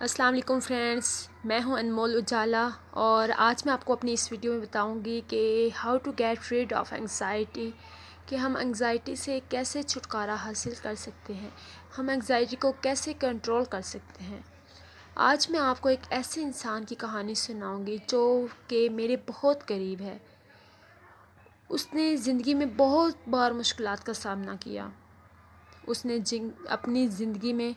السلام علیکم فرینڈس، میں ہوں انمول اجالا اور آج میں آپ کو اپنی اس ویڈیو میں بتاؤں گی کہ how to get rid of anxiety, کہ ہم انگزائٹی سے کیسے چھٹکارا حاصل کر سکتے ہیں، ہم انگزائٹی کو کیسے کنٹرول کر سکتے ہیں۔ آج میں آپ کو ایک ایسے انسان کی کہانی سناؤں گی جو کہ میرے بہت قریب ہے۔ اس نے زندگی میں بہت بار مشکلات کا سامنا کیا۔ اس نے اپنی زندگی میں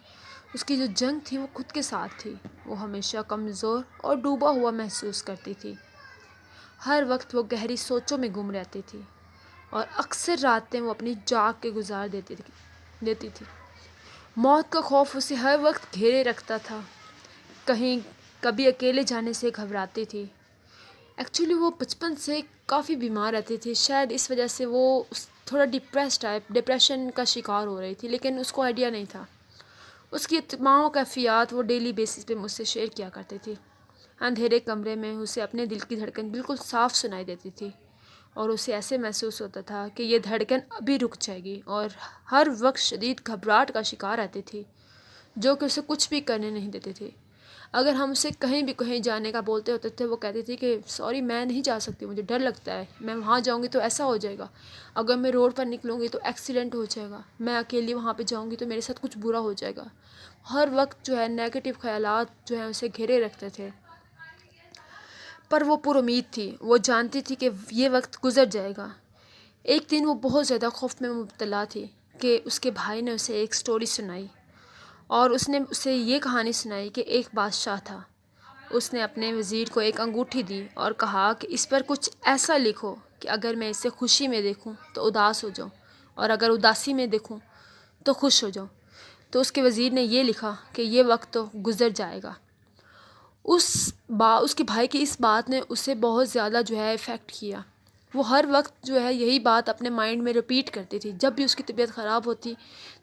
اس کی جو جنگ تھی وہ خود کے ساتھ تھی۔ وہ ہمیشہ کمزور اور ڈوبا ہوا محسوس کرتی تھی۔ ہر وقت وہ گہری سوچوں میں گم رہتی تھی اور اکثر راتیں وہ اپنی جاگ کے گزار دیتی تھی۔ موت کا خوف اسے ہر وقت گھیرے رکھتا تھا۔ کبھی اکیلے جانے سے گھبراتی تھی۔ ایکچولی وہ بچپن سے کافی بیمار رہتی تھی، شاید اس وجہ سے وہ تھوڑا ڈپریشن کا شکار ہو رہی تھی، لیکن اس کو آئیڈیا نہیں تھا۔ اس کی تمام کیفیات وہ ڈیلی بیسس پہ مجھ سے شیئر کیا کرتی تھی۔ اندھیرے کمرے میں اسے اپنے دل کی دھڑکن بالکل صاف سنائی دیتی تھی اور اسے ایسے محسوس ہوتا تھا کہ یہ دھڑکن ابھی رک جائے گی، اور ہر وقت شدید گھبراہٹ کا شکار رہتی تھی جو کہ اسے کچھ بھی کرنے نہیں دیتی تھی۔ اگر ہم اسے کہیں جانے کا بولتے ہوتے تھے، وہ کہتی تھی کہ سوری میں نہیں جا سکتی، مجھے ڈر لگتا ہے، میں وہاں جاؤں گی تو ایسا ہو جائے گا، اگر میں روڈ پر نکلوں گی تو ایکسیڈنٹ ہو جائے گا، میں اکیلی وہاں پہ جاؤں گی تو میرے ساتھ کچھ برا ہو جائے گا۔ ہر وقت نیگیٹو خیالات اسے گھیرے رکھتے تھے، پر وہ پر امید تھی۔ وہ جانتی تھی کہ یہ وقت گزر جائے گا۔ ایک دن وہ بہت زیادہ خوف میں مبتلا تھی کہ اس کے بھائی نے اسے ایک سٹوری سنائی، اور اس نے اسے یہ کہانی سنائی کہ ایک بادشاہ تھا۔ اس نے اپنے وزیر کو ایک انگوٹھی دی اور کہا کہ اس پر کچھ ایسا لکھو کہ اگر میں اسے خوشی میں دیکھوں تو اداس ہو جاؤں، اور اگر اداسی میں دیکھوں تو خوش ہو جاؤں۔ تو اس کے وزیر نے یہ لکھا کہ یہ وقت تو گزر جائے گا۔ اس کے بھائی کی اس بات نے اسے بہت زیادہ افیکٹ کیا۔ وہ ہر وقت یہی بات اپنے مائنڈ میں ریپیٹ کرتی تھی۔ جب بھی اس کی طبیعت خراب ہوتی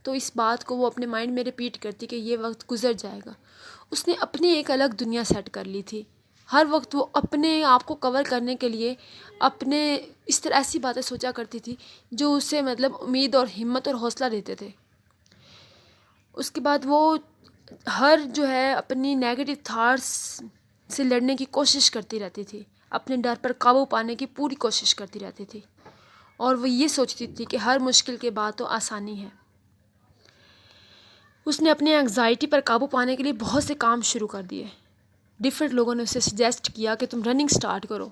تو اس بات کو وہ اپنے مائنڈ میں ریپیٹ کرتی کہ یہ وقت گزر جائے گا۔ اس نے اپنی ایک الگ دنیا سیٹ کر لی تھی۔ ہر وقت وہ اپنے آپ کو کور کرنے کے لیے اس طرح ایسی باتیں سوچا کرتی تھی جو اسے امید اور ہمت اور حوصلہ دیتے تھے۔ اس کے بعد وہ اپنی نیگیٹو تھاٹس سے لڑنے کی کوشش کرتی رہتی تھی، اپنے ڈر پر قابو پانے کی پوری کوشش کرتی رہتی تھی، اور وہ یہ سوچتی تھی کہ ہر مشکل کے بعد تو آسانی ہے۔ اس نے اپنے انگزائٹی پر قابو پانے کے لیے بہت سے کام شروع کر دیے۔ ڈیفرنٹ لوگوں نے اسے سجیسٹ کیا کہ تم رننگ سٹارٹ کرو۔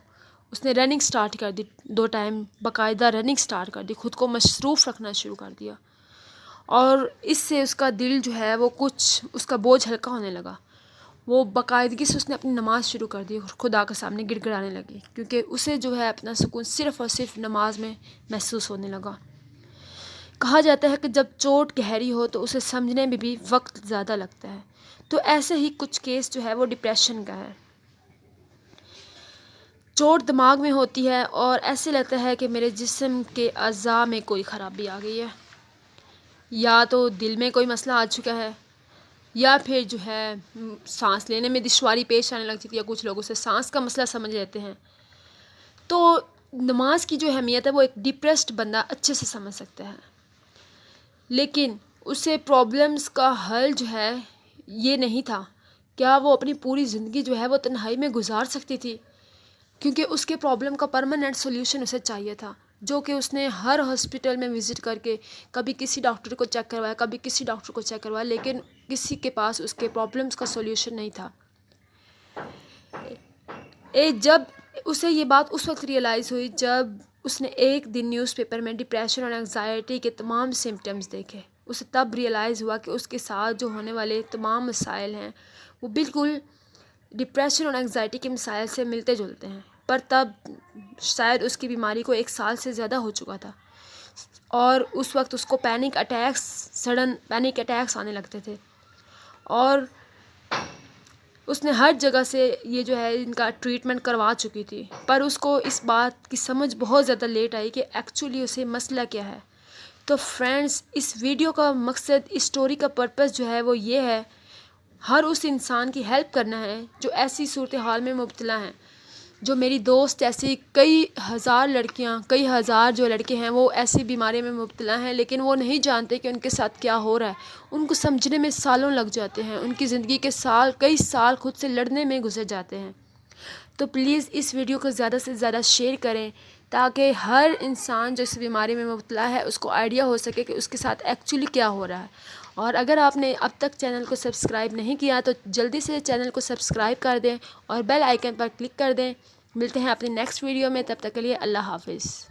اس نے رننگ سٹارٹ کر دی، 2 ٹائم باقاعدہ رننگ سٹارٹ کر دی، خود کو مصروف رکھنا شروع کر دیا، اور اس سے اس کا دل اس کا بوجھ ہلکا ہونے لگا۔ وہ باقاعدگی سے اس نے اپنی نماز شروع کر دی اور خدا کے سامنے گڑ گڑانے لگی، کیونکہ اسے اپنا سکون صرف اور صرف نماز میں محسوس ہونے لگا۔ کہا جاتا ہے کہ جب چوٹ گہری ہو تو اسے سمجھنے میں بھی وقت زیادہ لگتا ہے۔ تو ایسے ہی کچھ کیس وہ ڈپریشن کا ہے۔ چوٹ دماغ میں ہوتی ہے اور ایسے لگتا ہے کہ میرے جسم کے اعضاء میں کوئی خرابی آ گئی ہے، یا تو دل میں کوئی مسئلہ آ چکا ہے، یا پھر سانس لینے میں دشواری پیش آنے لگتی تھی، یا کچھ لوگ اسے سانس کا مسئلہ سمجھ لیتے ہیں۔ تو نماز کی جو اہمیت ہے وہ ایک ڈپریسڈ بندہ اچھے سے سمجھ سکتا ہے، لیکن اسے پرابلمس کا حل یہ نہیں تھا۔ کیا وہ اپنی پوری زندگی وہ تنہائی میں گزار سکتی تھی؟ کیونکہ اس کے پرابلم کا پرماننٹ سولوشن اسے چاہیے تھا، جو کہ اس نے ہر ہاسپٹل میں وزٹ کر کے کبھی کسی ڈاکٹر کو چیک کروایا، کبھی کسی ڈاکٹر کو چیک کروایا، لیکن کسی کے پاس اس کے پرابلمس کا سولوشن نہیں تھا۔ جب اسے یہ بات اس وقت ریئلائز ہوئی جب اس نے ایک دن نیوز پیپر میں ڈپریشن اور انگزائٹی کے تمام سمپٹمز دیکھے۔ اسے تب ریئلائز ہوا کہ اس کے ساتھ جو ہونے والے تمام مسائل ہیں وہ بالکل ڈپریشن اور انگزائٹی کے مسائل سے ملتے جلتے ہیں، پر تب شاید اس کی بیماری کو 1 سال سے زیادہ ہو چکا تھا، اور اس وقت اس کو سڈن پینک اٹیکس آنے لگتے تھے، اور اس نے ہر جگہ سے ان کا ٹریٹمنٹ کروا چکی تھی، پر اس کو اس بات کی سمجھ بہت زیادہ لیٹ آئی کہ ایکچولی اسے مسئلہ کیا ہے۔ تو فرینڈز، اس ویڈیو کا مقصد، اس سٹوری کا پرپس وہ یہ ہے، ہر اس انسان کی ہیلپ کرنا ہے جو ایسی صورتحال میں مبتلا ہیں، جو میری دوست ایسی کئی ہزار لڑکیاں، کئی ہزار جو لڑکے ہیں وہ ایسی بیماری میں مبتلا ہیں، لیکن وہ نہیں جانتے کہ ان کے ساتھ کیا ہو رہا ہے۔ ان کو سمجھنے میں سالوں لگ جاتے ہیں، ان کی زندگی کے سال، کئی سال خود سے لڑنے میں گزر جاتے ہیں۔ تو پلیز اس ویڈیو کو زیادہ سے زیادہ شیئر کریں تاکہ ہر انسان جو اس بیماری میں مبتلا ہے اس کو آئیڈیا ہو سکے کہ اس کے ساتھ ایکچولی کیا ہو رہا ہے۔ اور اگر آپ نے اب تک چینل کو سبسکرائب نہیں کیا تو جلدی سے چینل کو سبسکرائب کر دیں اور بیل آئیکن پر کلک کر دیں۔ ملتے ہیں اپنی نیکسٹ ویڈیو میں، تب تک کے لیے اللہ حافظ۔